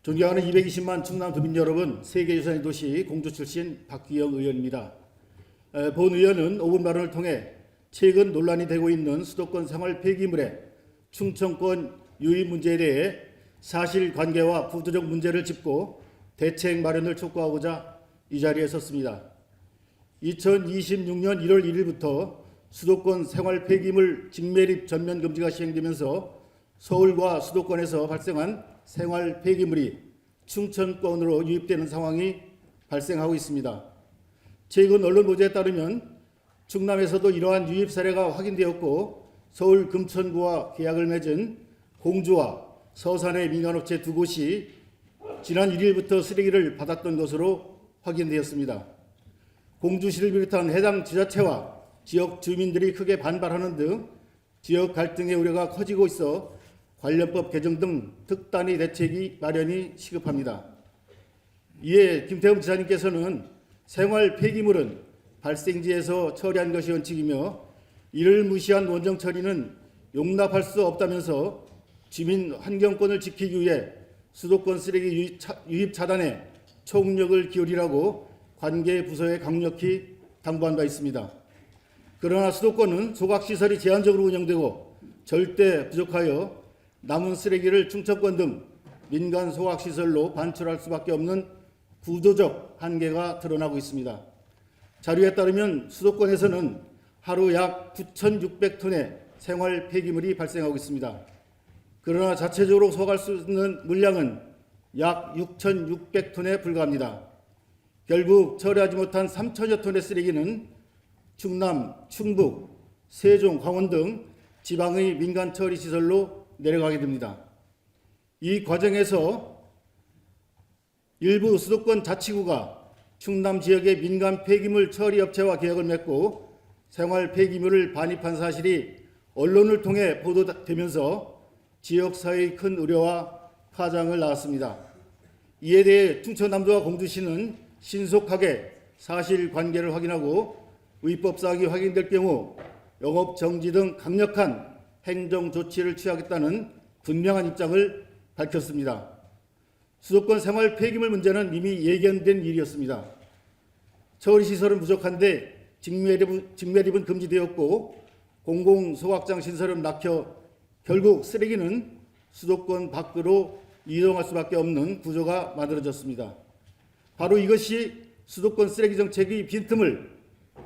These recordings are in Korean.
존경하는 220만 충남 도민 여러분, 세계유산의 도시 공주 출신 박기영 의원입니다. 본 의원은 5분 발언을 통해 최근 논란이 되고 있는 수도권 생활 폐기물의 충청권 유입 문제에 대해 사실관계와 구조적 문제를 짚고 대책 마련을 촉구하고자 이 자리에 섰습니다. 2026년 1월 1일부터 수도권 생활 폐기물 직매립 전면 금지가 시행되면서 서울과 수도권에서 발생한 생활 폐기물이 충청권으로 유입되는 상황이 발생하고 있습니다. 최근 언론 보도에 따르면 충남에서도 이러한 유입 사례가 확인되었고 서울 금천구와 계약을 맺은 공주와 서산의 민간업체 두 곳이 지난 1일부터 쓰레기를 받았던 것으로 확인되었습니다. 공주시를 비롯한 해당 지자체와 지역 주민들이 크게 반발하는 등 지역 갈등의 우려가 커지고 있어 관련법 개정 등 특단의 대책이 마련이 시급합니다. 이에 김태흠 지사님께서는 생활 폐기물은 발생지에서 처리한 것이 원칙이며 이를 무시한 원정 처리는 용납할 수 없다면서 주민 환경권을 지키기 위해 수도권 쓰레기 유입 차단에 총력을 기울이라고 관계 부서에 강력히 당부한 바 있습니다. 그러나 수도권은 소각시설이 제한적으로 운영되고 절대 부족하여 남은 쓰레기를 충청권 등 민간 소각시설로 반출할 수밖에 없는 구조적 한계가 드러나고 있습니다. 자료에 따르면 수도권에서는 하루 약 9,600톤의 생활 폐기물이 발생하고 있습니다. 그러나 자체적으로 소각할 수 있는 물량은 약 6,600톤에 불과합니다. 결국 처리하지 못한 3,000여 톤의 쓰레기는 충남, 충북, 세종, 강원 등 지방의 민간 처리 시설로 내려가게 됩니다. 이 과정에서 일부 수도권 자치구가 충남 지역의 민간 폐기물 처리 업체와 계약을 맺고 생활 폐기물을 반입한 사실이 언론을 통해 보도되면서 지역사회의 큰 우려와 파장을 낳았습니다. 이에 대해 충청남도와 공주시는 신속하게 사실관계를 확인하고 위법 사항이 확인될 경우 영업 정지 등 강력한 행정 조치를 취하겠다는 분명한 입장을 밝혔습니다. 수도권 생활 폐기물 문제는 이미 예견된 일이었습니다. 처리시설은 부족한데 직매립은 금지되었고 공공소각장 시설은 막혀 결국 쓰레기는 수도권 밖으로 이동할 수밖에 없는 구조가 만들어졌습니다. 바로 이것이 수도권 쓰레기 정책의 빈틈을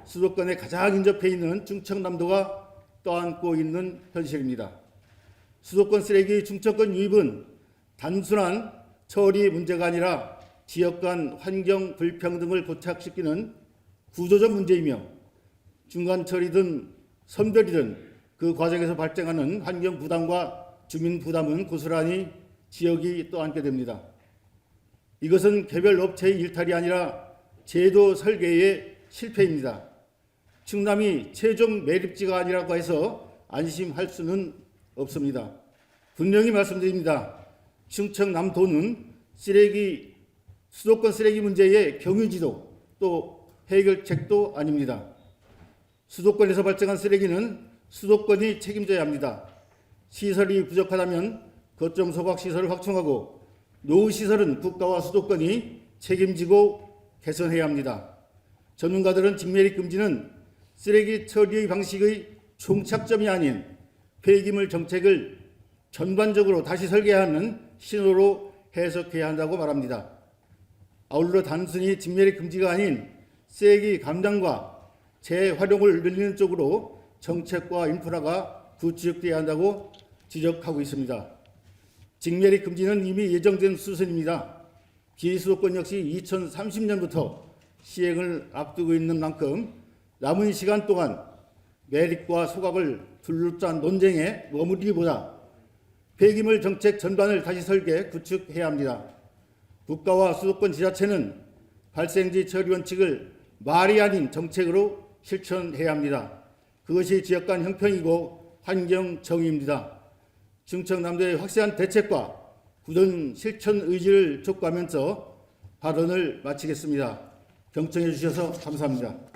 수도권에 가장 인접해 있는 충청남도가 떠안고 있는 현실입니다. 수도권 쓰레기 충청권 유입은 단순한 처리 문제가 아니라 지역 간 환경 불평등을 고착시키는 구조적 문제이며 중간 처리든 선별이든 그 과정에서 발생하는 환경 부담과 주민 부담은 고스란히 지역이 떠안게 됩니다. 이것은 개별 업체의 일탈이 아니라 제도 설계의 실패입니다. 충남이 최종 매립지가 아니라고 해서 안심할 수는 없습니다. 분명히 말씀드립니다. 충청남도는 수도권 쓰레기 문제의 경유지도 또 해결책도 아닙니다. 수도권에서 발생한 쓰레기는 수도권이 책임져야 합니다. 시설이 부족하다면 거점 소각 시설을 확충하고 노후 시설은 국가와 수도권이 책임지고 개선해야 합니다. 전문가들은 직매립 금지는 쓰레기 처리의 방식의 종착점이 아닌 폐기물 정책을 전반적으로 다시 설계하는 신호로 해석해야 한다고 말합니다. 아울러 단순히 직매립 금지가 아닌 쓰레기 감당과 재활용을 늘리는 쪽으로 정책과 인프라가 구축되어야 한다고 지적하고 있습니다. 직매립 금지는 이미 예정된 수순입니다. 비수도권 역시 2030년부터 시행을 앞두고 있는 만큼 남은 시간 동안 매립과 소각을 둘러싼 논쟁에 머무르기보다 폐기물 정책 전반을 다시 설계, 구축해야 합니다. 국가와 수도권 지자체는 발생지 처리 원칙을 말이 아닌 정책으로 실천해야 합니다. 그것이 지역 간 형평이고 환경 정의입니다. 충청남도의 확실한 대책과 굳은 실천 의지를 촉구하면서 발언을 마치겠습니다. 경청해 주셔서 감사합니다.